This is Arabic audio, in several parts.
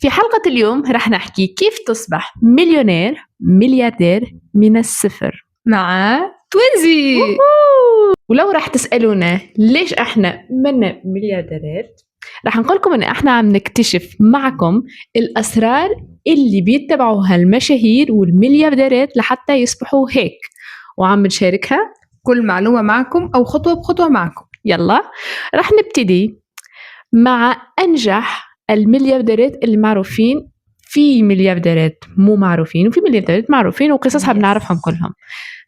في حلقة اليوم رح نحكي كيف تصبح ملياردير من الصفر مع توينزي. ولو رح تسألونا ليش احنا منا مليارديرات، رح نقولكم ان احنا عم نكتشف معكم الاسرار اللي بيتبعوها المشاهير والمليارديرات لحتى يصبحوا هيك، وعم نشاركها كل معلومة معكم أو خطوة بخطوة معكم. يلا رح نبتدي مع أنجح المليارديرات المعروفين. في مليارديرات مو معروفين وفي مليارديرات معروفين وقصصها بنعرفهم كلهم.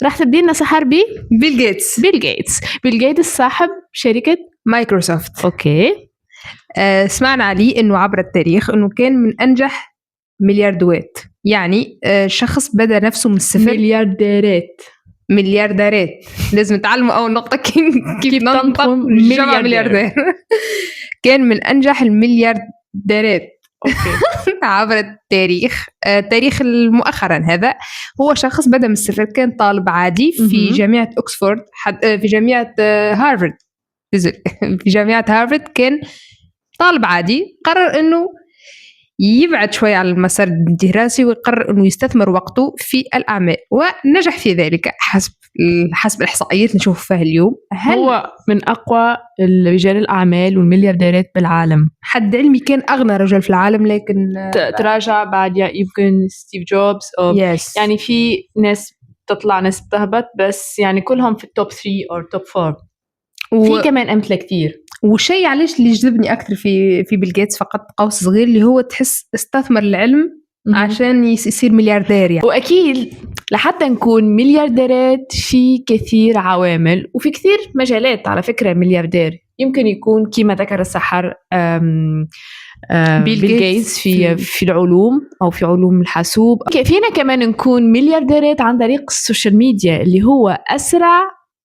راح تبدي لنا سحر بيل جيتس صاحب شركة مايكروسوفت. أوكي. سمعنا عليه إنه عبر التاريخ إنه كان من أنجح ملياردوات، يعني شخص بدأ نفسه من الصفر. مليارديرات لازم نتعلموا أول نقطة كيف ننطق ملياردير. كان من أنجح المليارديرات عبر التاريخ. التاريخ المؤخرا هذا هو شخص بدأ من الصفر، كان طالب عادي في جامعة أكسفورد، في جامعة هارفارد. في جامعة هارفارد كان طالب عادي، قرر أنه يبعد شوي على المسار الدراسي ويقرر أنه يستثمر وقته في الأعمال، ونجح في ذلك حسب الإحصائيات نشوف فيها اليوم. هو من أقوى رجال الأعمال والمليارديرات بالعالم. حد علمي كان أغنى رجل في العالم، لكن تراجع بعد يمكن ستيف جوبز أو يعني في ناس تطلع ناس تهبط، بس يعني كلهم في التوب 3 أو توب 4. في كمان أمثلة كتير. وشيء علاش اللي جذبني أكثر في بيل جيتس فقط قوس صغير، اللي هو تحس استثمر العلم عشان يصير ملياردير يعني. وأكيد لحتى نكون مليارديرات في كثير عوامل وفي كثير مجالات. على فكرة ملياردير يمكن يكون كما ذكر السحر بيل جيتس في العلوم أو في علوم الحاسوب. فينا كمان نكون مليارديرات عن طريق السوشيال ميديا، اللي هو أسرع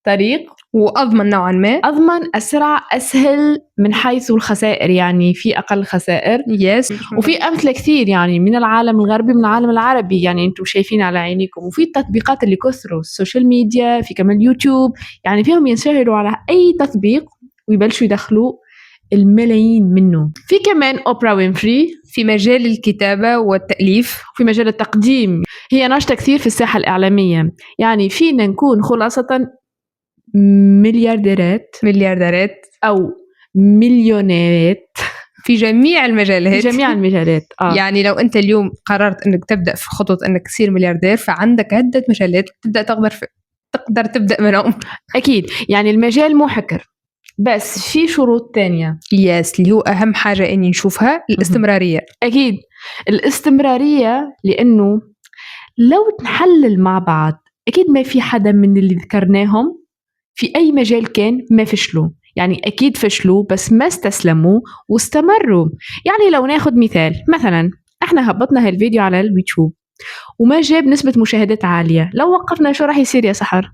طريق وأضمن نوعا ما، أضمن، أسرع، أسهل من حيث الخسائر، يعني في أقل خسائر. وفي أمثلة كثير يعني من العالم الغربي من العالم العربي، يعني أنتم شايفين على عينيكم. وفي التطبيقات اللي كثروا السوشيال ميديا، في كمان يوتيوب، يعني فيهم ينشغلوا على أي تطبيق ويبلشوا يدخلوا الملايين منه. في كمان أوبرا وينفري في مجال الكتابة والتأليف، في مجال التقديم. هي ناشطة كثير في الساحة الإعلامية. يعني فينا نكون خلاصة مليارديرات أو مليونيرات في جميع المجالات. يعني لو أنت اليوم قررت أنك تبدأ في خطوة أنك تصير ملياردير، فعندك عدة مجالات تقدر تبدأ منهم. أكيد يعني المجال مو حكر، بس في شروط تانية. اللي هو أهم حاجة إني نشوفها الاستمرارية. أكيد الاستمرارية، لأنه لو نحلل مع بعض أكيد ما في حدا من اللي ذكرناهم في أي مجال كان ما فشلوا. يعني أكيد فشلوا بس ما استسلموا واستمروا. يعني لو ناخد مثال، مثلا احنا هبطنا هالفيديو على اليوتيوب وما جاب نسبة مشاهدات عالية، لو وقفنا شو راح يصير يا سحر؟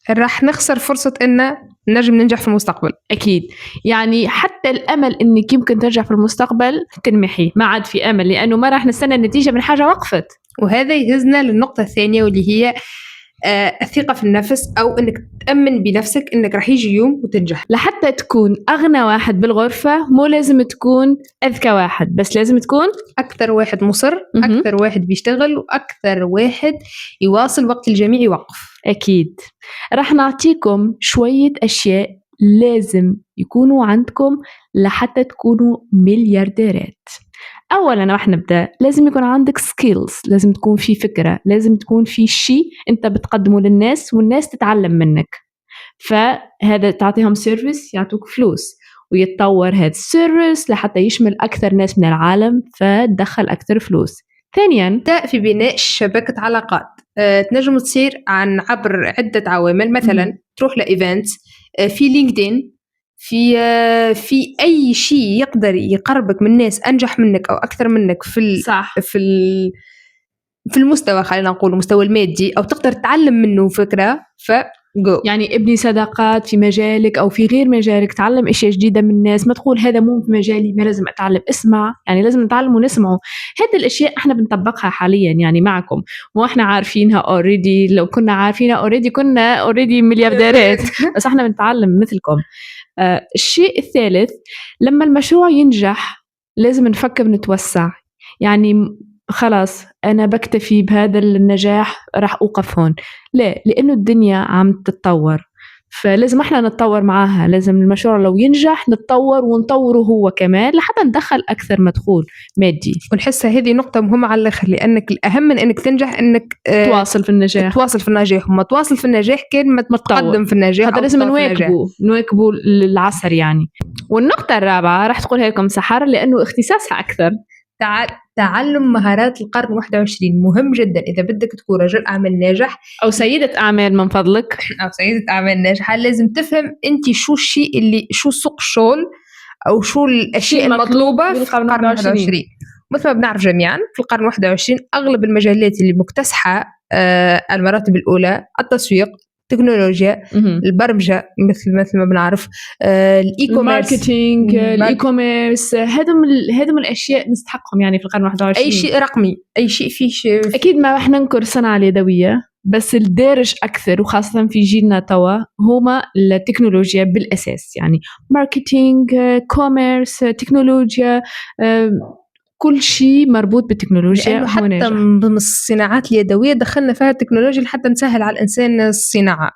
راح نخسر فرصة إن نجم ننجح في المستقبل. أكيد يعني حتى الأمل إنك يمكن تنجح في المستقبل تنمحي، ما عاد في أمل، لأنه ما راح نستنى النتيجة من حاجة وقفت. وهذا يهزنا للنقطة الثانية، واللي هي الثقة في النفس، أو إنك تأمن بنفسك إنك راح يجي يوم وتنجح. لحتى تكون أغنى واحد بالغرفة مو لازم تكون أذكى واحد، بس لازم تكون أكثر واحد مصر، أكثر واحد بيشتغل، وأكثر واحد يواصل وقت الجميع يوقف. أكيد راح نعطيكم شوية أشياء لازم يكونوا عندكم لحتى تكونوا مليارديرات. أولاً راح نبدأ، لازم يكون عندك skills، لازم تكون في فكرة، لازم تكون في شيء أنت بتقدمه للناس والناس تتعلم منك. فهذا تعطيهم سيرفيس يعطوك فلوس، ويتطور هذا السيرفيس لحتى يشمل أكثر ناس من العالم فتدخل أكثر فلوس. ثانياً في بناء شبكة علاقات. تنجم تصير عبر عدة عوامل، مثلاً تروح لإيفنت في لينكدين، في أي شيء يقدر يقربك من ناس أنجح منك أو أكثر منك في المستوى، خلينا نقول المستوى المادي، أو تقدر تتعلم منه فكرة. يعني ابني صداقات في مجالك أو في غير مجالك، تعلم أشياء جديدة من الناس. ما تقول هذا مو في مجالي ما لازم أتعلم، اسمع، يعني لازم نتعلم ونسمعه. هذه الأشياء احنا بنطبقها حاليا يعني معكم، واحنا عارفينها already. لو كنا عارفينها already كنا already مليارديرات بس احنا بنتعلم مثلكم. الشيء الثالث، لما المشروع ينجح لازم نفكر نتوسع. يعني خلاص أنا بكتفي بهذا النجاح راح أوقف هون. لا، لأنه الدنيا عم تتطور، فلازم احنا نتطور معاها. لازم المشروع لو ينجح نتطور ونطوره هو كمان لحتى ندخل أكثر مدخول مادي. ونحسها هذه نقطة مهمة على الآخر، لأنك الأهم من أنك تنجح أنك تواصل في النجاح. تواصل في النجاح، وما تواصل في النجاح كان ما تقدم في النجاح. هذا لازم نواكبه العصر يعني. والنقطة الرابعة راح تقولها لكم سحر لأنه اختصاصها أكثر. تعلم مهارات القرن 21 مهم جدا. إذا بدك تكون رجل أعمال ناجح أو سيدة أعمال من فضلك، أو سيدة أعمال ناجحة، لازم تفهم أنت شو الشيء اللي شو سوق الشغل أو شو الأشياء المطلوبة في القرن 21. مثل ما بنعرف جميعا في القرن 21 أغلب المجالات اللي مكتسحة المراتب الأولى التسويق، التكنولوجيا، البرمجة مثل ما بنعرف، الماركتينج، الاي كوميرس، هذم الاشياء نستحقهم يعني في القرن 21. اي شيء رقمي، اي شيء فيه شيء. اكيد ما رح ننكر الصناعه اليدويه، بس الدارج اكثر وخاصه في جيلنا توا هما التكنولوجيا بالاساس، يعني ماركتينج، كوميرس، تكنولوجيا، كل شيء مربوط بالتكنولوجيا. حتى من الصناعات اليدوية دخلنا فيها التكنولوجيا لحتى نسهل على الإنسان الصناعة.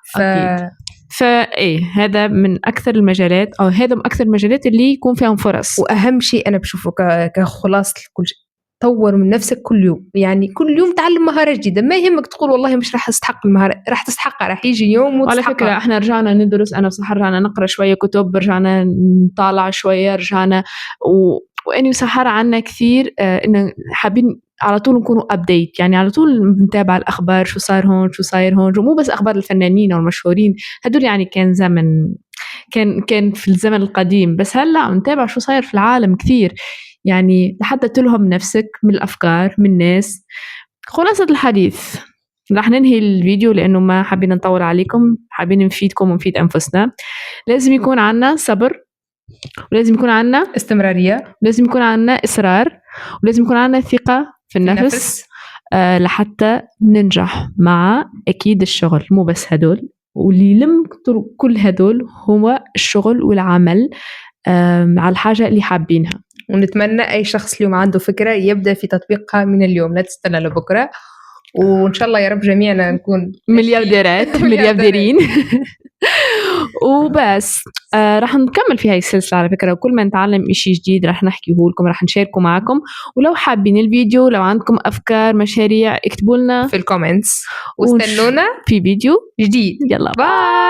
فإيه هذا من أكثر المجالات، أو هذا من أكثر المجالات اللي يكون فيهم فرص. وأهم شيء أنا بشوفه كخلاصة كل شيء، طور من نفسك كل يوم. يعني كل يوم تعلم مهارة جديدة. ما يهمك تقول والله مش راح استحق المهارة، راح تستحقها، راح يجي يوم وتستحقها. على فكرة احنا رجعنا ندرس، أنا وسحر رجعنا نقرأ شوية كتب، رجعنا نطالع شوية، رجعنا وأني وسحر عنا كثير إنه حابين على طول نكونوا أبديت، يعني على طول بنتابع الأخبار، شو صار هون شو صاير هون، ومو بس أخبار الفنانين أو المشهورين هدول، يعني كان زمن كان في الزمن القديم، بس هلأ نتابع شو صاير في العالم كثير، يعني لحتى تلهم نفسك من الأفكار من الناس. خلاصة الحديث رح ننهي الفيديو لأنه ما حابين نطول عليكم، حابين نفيدكم ونفيد أنفسنا. لازم يكون عنا صبر، ولازم يكون عنا استمرارية، ولازم يكون عنا إصرار، ولازم يكون عنا ثقة في النفس لحتى ننجح مع أكيد الشغل. مو بس هدول، واللي يلم كل هدول هو الشغل والعمل على الحاجة اللي حابينها. ونتمنى أي شخص اليوم عنده فكرة يبدأ في تطبيقها من اليوم، لا تستنى لبكرة. وإن شاء الله يا رب جميعنا نكون مليارديرين. وبس راح نكمل في هاي السلسلة على فكرة، وكل ما نتعلم إشي جديد راح نحكيه لكم، راح نشاركه معكم. ولو حابين الفيديو، لو عندكم أفكار مشاريع، اكتبوا لنا في الكومنتس واستنونا في فيديو جديد. يلا باي.